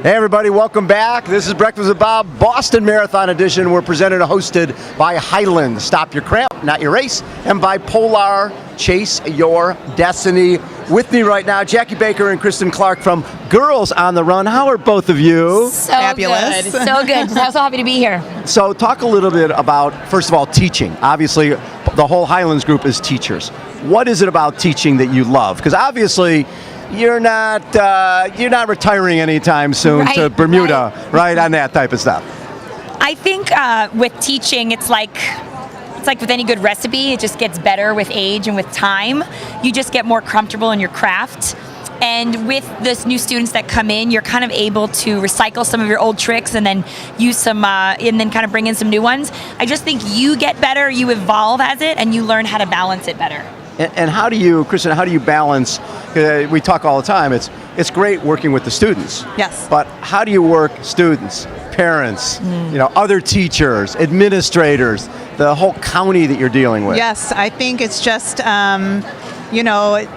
Hey everybody, welcome back. This is Breakfast with Bob, Boston Marathon Edition. We're presented and hosted by Hyland. Stop your cramp, not your race. And by Polar, chase your destiny. With me right now, Jackie Baker and Kristin Clark from Girls on the Run. How are both of you? So Fabulous. Good. So good. I'm so happy to be here. So talk a little bit about, first of all, teaching. Obviously, the whole Hyland's group is teachers. What is it about teaching that you love? Because obviously, you're not retiring anytime soon to Bermuda, right? On that type of stuff. I think with teaching, it's like with any good recipe, it just gets better with age and with time. You just get more comfortable in your craft. And with this new students that come in, you're kind of able to recycle some of your old tricks and then use some, and then kind of bring in some new ones. I just think you get better, you evolve as it, and you learn how to balance it better. And how do you, Kristin, how do you balance, we talk all the time, it's great working with the students. Yes. But how do you work students, parents, other teachers, administrators, the whole county that you're dealing with? Yes, I think it's just,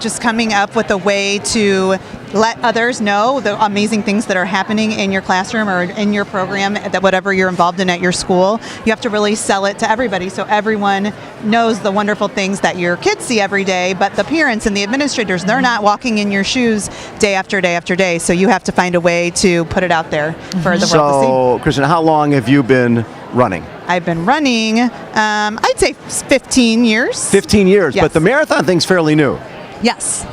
just coming up with a way to let others know the amazing things that are happening in your classroom or in your program, that whatever you're involved in at your school. You have to really sell it to everybody so everyone knows the wonderful things that your kids see every day, but the parents and the administrators, they're not walking in your shoes day after day after day, so you have to find a way to put it out there for the world to see. So, Kristin, how long have you been running? I've been running, I'd say 15 years. 15 years, Yes. but the marathon thing's fairly new. Yes.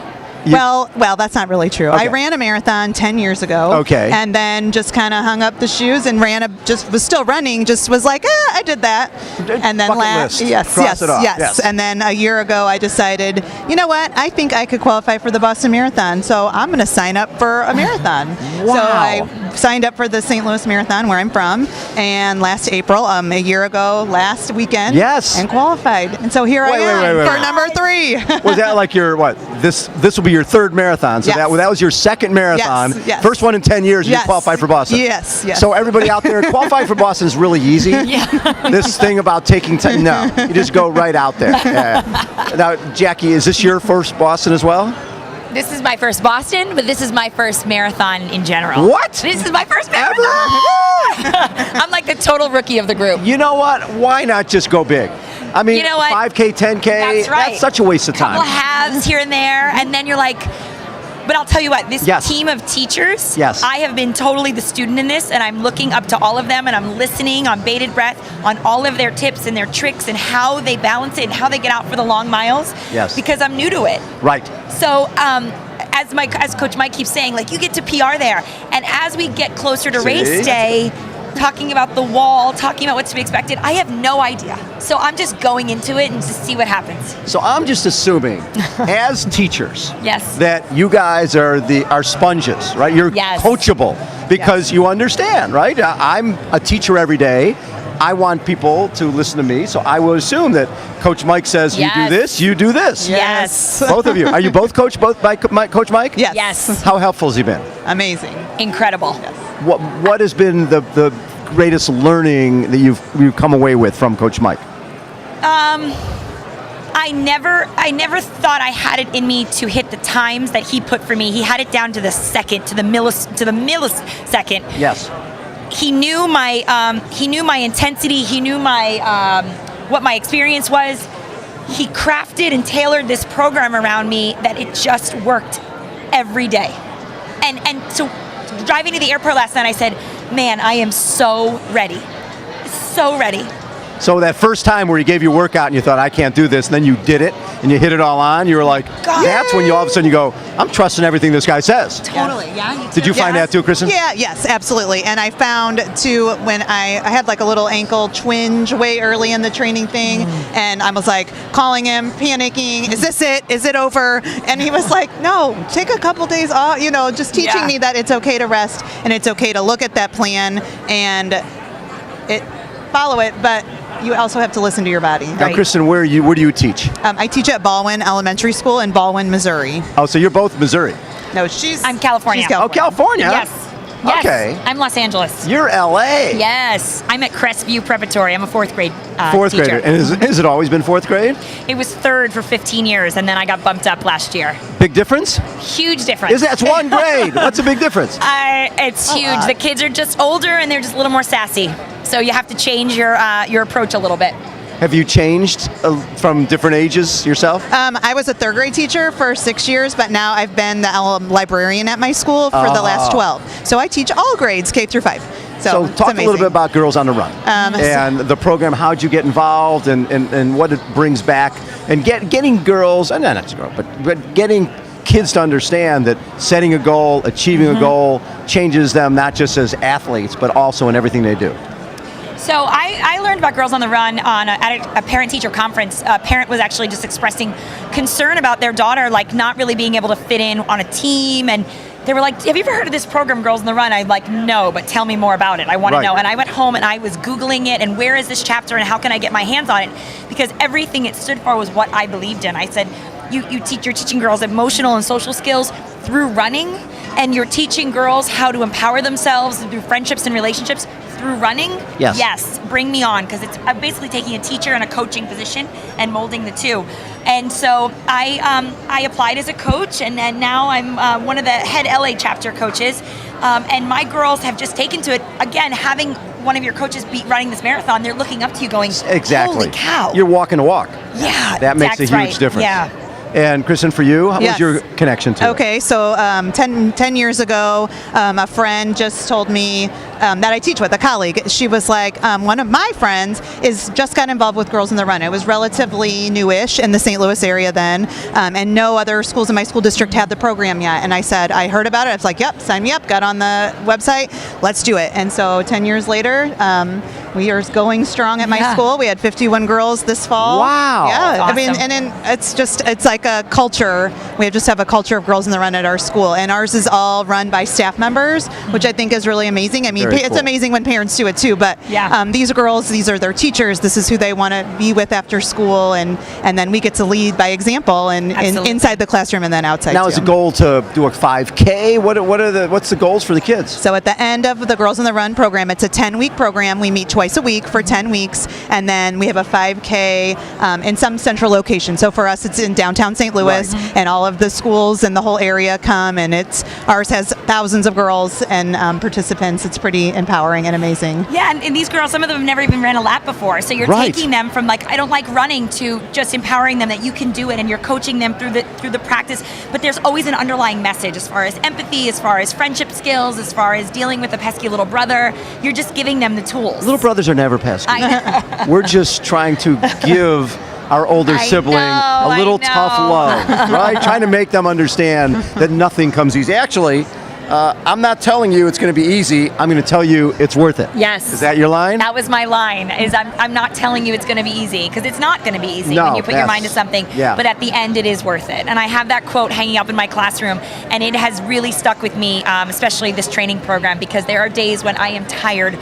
Well, that's not really true. Okay. I ran a marathon 10 years ago. Okay. And then just kind of hung up the shoes and was still running, just was like, I did that. And then Bucket list. yes. Cross it off. Yes. And then a year ago I decided, you know what? I think I could qualify for the Boston Marathon, so I'm going to sign up for a marathon. Wow. So I signed up for the St. Louis Marathon, where I'm from, and last April, a year ago, last weekend. Yes. And qualified. And so here I am wait. for number 3. Was that like your, this will be your third marathon, so Yes. that was your second marathon. Yes. First one in 10 years, you Yes. qualified for Boston. Yes. So everybody out there, qualifying for Boston is really easy. Yeah. This thing about taking time, no, you just go right out there. Now, Jackie, is this your first Boston as well? This is my first Boston, but this is my first marathon in general. What? This is my first marathon. I'm like the total rookie of the group. You know what? Why not just go big? I mean, You know what? 5K, 10K, That's right. that's such a waste of Couple time. halves here and there, and then you're like, but I'll tell you what, this Yes. team of teachers, Yes. I have been totally the student in this, and I'm looking up to all of them, and I'm listening on bated breath on all of their tips and their tricks and how they balance it and how they get out for the long miles. Yes. Because I'm new to it. Right. So, as Coach Mike keeps saying, like, you get to PR there, and as we get closer to race day, talking about the wall, talking about what's to be expected, I have no idea. So I'm just going into it and just see what happens. So I'm just assuming, as teachers, Yes. that you guys are sponges, right? You're Yes. coachable because you understand, right? I'm a teacher every day. I want people to listen to me, so I will assume that Coach Mike says, Yes. you do this, you do this. Yes. Both of you. Are you both Coach Coach Mike? Yes. Yes. How helpful has he been? Amazing. Incredible. What has been the greatest learning that you've come away with from Coach Mike? I never thought I had it in me to hit the times that he put for me. He had it down to the second, to the millisecond. Yes. He knew my intensity. He knew my what my experience was. He crafted and tailored this program around me that it just worked every day. And so driving to the airport last night, I said, man, I am so ready. So ready. So that first time where he gave you a workout and you thought, I can't do this, and then you did it and you hit it all on, you were like, that's when you all of a sudden you go, I'm trusting everything this guy says. Totally, yeah. Did you find that too, Kristin? Yeah, yes, absolutely. And I found too, when I had like a little ankle twinge way early in the training thing, and I was like calling him, panicking, is this it? Is it over? And he was like, no, take a couple days off, just teaching me that it's okay to rest and it's okay to look at that plan and follow it, but you also have to listen to your body. Now, Kristin, where do you teach? I teach at Baldwin Elementary School in Baldwin, Missouri. Oh, so you're both Missouri. No, I'm California. She's Oh, California. Yes. Yes, Okay. I'm Los Angeles. You're LA. Yes, I'm at Crestview Preparatory. I'm a fourth grade Fourth teacher. grader. And has it always been fourth grade? It was third for 15 years, and then I got bumped up last year. Big difference? Huge difference. That's one grade. What's a big difference? It's huge. The kids are just older, and they're just a little more sassy. So you have to change your approach a little bit. Have you changed from different ages yourself? I was a third grade teacher for 6 years, but now I've been the librarian at my school for the last 12. So I teach all grades, K through 5. So it's talk a amazing. little bit about Girls on the Run and the program. How'd you get involved and what it brings back and getting girls, and not just girls, but getting kids to understand that setting a goal, achieving a goal changes them not just as athletes, but also in everything they do. So I learned about Girls on the Run at a parent-teacher conference. A parent was actually just expressing concern about their daughter, like not really being able to fit in on a team, and they were like, have you ever heard of this program, Girls on the Run? I'm like, no, but tell me more about it. I want to know. And I went home and I was Googling it and where is this chapter and how can I get my hands on it? Because everything it stood for was what I believed in. I said, you're teaching girls emotional and social skills through running, and you're teaching girls how to empower themselves through friendships and relationships through running. Yes, bring me on, because I'm basically taking a teacher and a coaching position and molding the two. And so I applied as a coach, and now I'm one of the head LA chapter coaches. And my girls have just taken to it. Again, having one of your coaches be running this marathon, they're looking up to you going, exactly. Holy cow. You're walking a walk. Yeah, that makes a huge difference. Yeah. And Kristin, for you, what was your connection to it? Okay, so 10 years ago, a friend just told me that I teach with, a colleague. She was like, one of my friends just got involved with Girls on the Run. It was relatively newish in the St. Louis area then, and no other schools in my school district had the program yet. And I said, I heard about it. I was like, yep, sign me up. Got on the website. Let's do it. And so 10 years later, we are going strong at my school. We had 51 girls this fall. Wow. Yeah. Awesome. I mean, and then it's like a culture. We just have a culture of Girls on the Run at our school, and ours is all run by staff members, which I think is really amazing. I mean, Very it's cool. amazing when parents do it too, but these girls, these are their teachers. This is who they want to be with after school, and then we get to lead by example and inside the classroom and then outside. Now, is the goal to do a 5K? What's the goals for the kids? So at the end of the Girls on the Run program, it's a 10-week program. We meet twice a week for 10 weeks, and then we have a 5K in some central location. So for us, it's in downtown St. Louis, and all of the schools in the whole area come, and ours has thousands of girls and participants. It's pretty empowering and amazing. Yeah, and these girls, some of them have never even ran a lap before. So you're taking them from like, I don't like running, to just empowering them that you can do it, and you're coaching them through the practice. But there's always an underlying message as far as empathy, as far as friendship skills, as far as dealing with a pesky little brother. You're just giving them the tools. Little brothers are never pesky. We're just trying to give our older sibling a little tough love, right? Trying to make them understand that nothing comes easy. Actually, I'm not telling you it's going to be easy. I'm going to tell you it's worth it. Yes. Is that your line? That was my line, is I'm not telling you it's going to be easy, because it's not going to be easy when you put your mind to something. Yeah. But at the end, it is worth it. And I have that quote hanging up in my classroom, and it has really stuck with me, especially this training program, because there are days when I am tired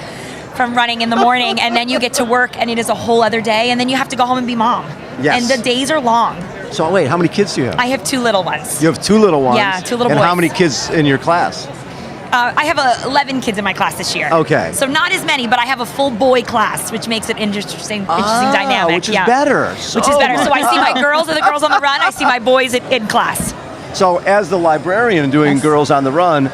from running in the morning, and then you get to work and it is a whole other day, and then you have to go home and be mom. Yes. And the days are long. So wait, how many kids do you have? I have 2 little ones. You have 2 little ones? Yeah, 2 little boys. And how many kids in your class? I have 11 kids in my class this year. Okay. So not as many, but I have a full boy class, which makes it interesting dynamic. Which is better. Which is better. So I see my girls are the Girls on the Run. I see my boys in class. So as the librarian doing Girls on the Run,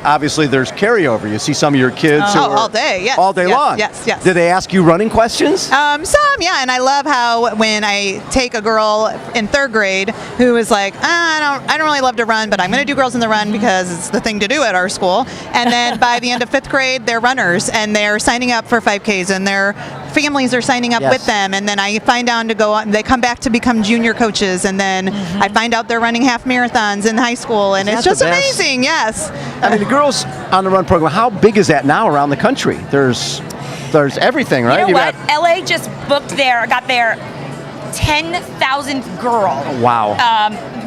obviously there's carryover. You see some of your kids who are all day, yes. all day long. Yes. Did they ask you running questions? Some, yeah, and I love how when I take a girl in 3rd grade who is like, I don't really love to run, but I'm going to do Girls on the Run because it's the thing to do at our school. And then by the end of 5th grade, they're runners, and they're signing up for 5Ks, and their families are signing up with them. And then I find out to go on, they come back to become junior coaches, and then I find out they're running half marathons in high school, and it's just amazing. Yes. I mean, the Girls on the Run program, how big is that now around the country? There's everything, right? You know what? LA just got their 10,000th girl. Wow.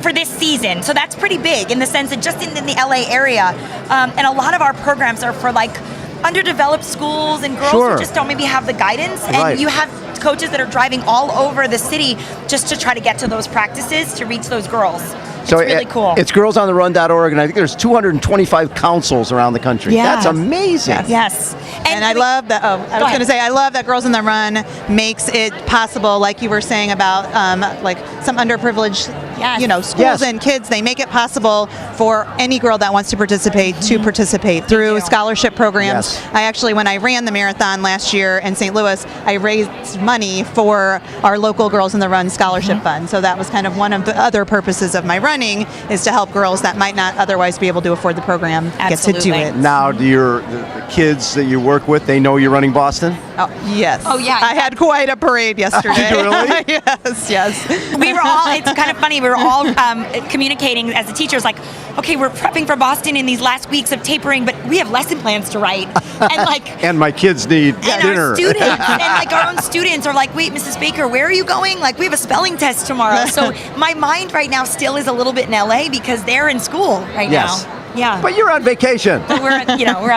For this season. So that's pretty big in the sense that just in the LA area. And a lot of our programs are for like underdeveloped schools and girls who just don't maybe have the guidance. And you have coaches that are driving all over the city just to try to get to those practices to reach those girls. So it's really cool. It's girlsontherun.org, and I think there's 225 councils around the country. Yeah. That's amazing. Yes. And I love that. Oh, I was going to say, I love that Girls on the Run makes it possible, like you were saying about like some underprivileged, Yes. schools and kids. They make it possible for any girl that wants to participate to participate through scholarship programs. Yes. I actually, when I ran the marathon last year in St. Louis, I raised money for our local Girls on the Run scholarship fund. So that was kind of one of the other purposes of my running, is to help girls that might not otherwise be able to afford the program get to do Absolutely. it. Now, do the kids that you work with, they know you're running Boston? Oh, yes. Oh, yeah. I had quite a parade yesterday. Did you really? Yes. We were all, it's kind of funny, we were all communicating as the teachers, like, okay, we're prepping for Boston in these last weeks of tapering, but we have lesson plans to write. And like, And my kids need and dinner. our students, and like our own students are like, wait, Mrs. Baker, where are you going? Like, we have a spelling test tomorrow. So my mind right now still is a little bit in LA because they're in school right Yes. now. Yeah. But you're on vacation. we're on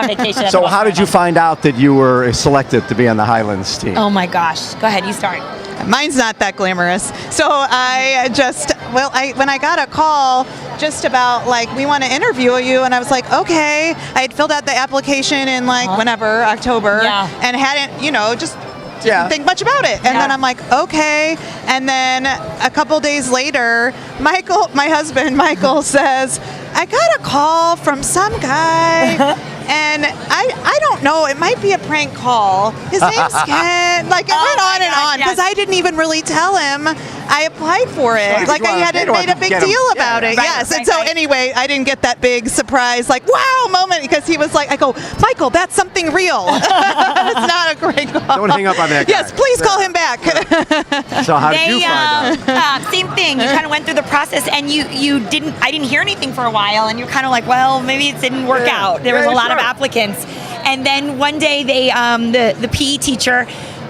vacation. at So the how did you find out that you were selected to be on the Highlands team? Oh my gosh. Go ahead, you start. Mine's not that glamorous. So I just, when I got a call just about like, we want to interview you, and I was like, okay. I had filled out the application in like whenever, October, and hadn't, just didn't think much about it. And then I'm like, okay. And then a couple days later, Michael, my husband, Michael says, I got a call from some guy, and I don't know, it might be a prank call. His name's Ken. Like, it went on and on, because I didn't even really tell him I applied for it. Sure, like, I hadn't made a big deal about it. Right, Yes. And right, so right. anyway, I didn't get that big surprise, like, wow moment, because he was like, I go, Michael, that's something real. It's not a great call. Don't hang up on that guy. Yes, please call him back. So how did you find out? Same thing. You kind of went through the process, and I didn't hear anything for a while, and you're kind of like, well, maybe it didn't work out. There was a lot of applicants, and then one day they, the PE teacher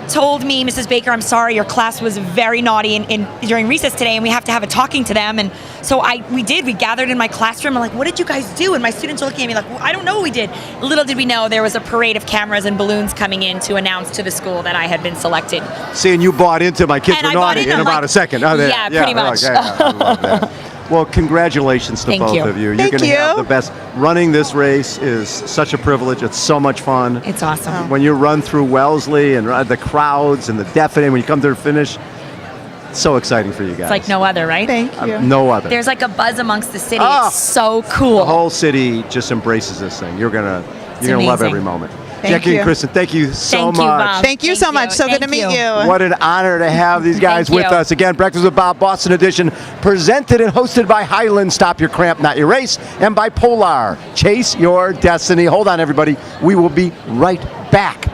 told me, Mrs. Baker, I'm sorry, your class was very naughty during recess today, and we have to have a talking to them. And so we gathered in my classroom. I'm like, what did you guys do? And my students are looking at me like, well, I don't know what we did. Little did we know there was a parade of cameras and balloons coming in to announce to the school that I had been selected. Seeing you bought into my kids And were I bought naughty in, in I'm about like, a second. Oh, yeah, pretty much. Okay, I love that. Well, congratulations to Thank both you. of you. You're Thank going to you. have the best. Running this race is such a privilege. It's so much fun. It's awesome. When you run through Wellesley and the crowds and the deafening, when you come to the finish, it's so exciting for you guys. It's like no other, right? Thank you. No other. There's like a buzz amongst the city. Oh. It's so cool. The whole city just embraces this thing. You're gonna love amazing. every moment. Thank Jackie you. and Kristen, thank you so Thank much. you, Bob. Thank you so much. So good to Thank meet you. you. What an honor to have these guys Thank with you. us. Again, Breakfast with Bob, Boston edition, presented and hosted by Hyland. Stop your cramp, not your race. And by Polar. Chase your destiny. Hold on, everybody. We will be right back.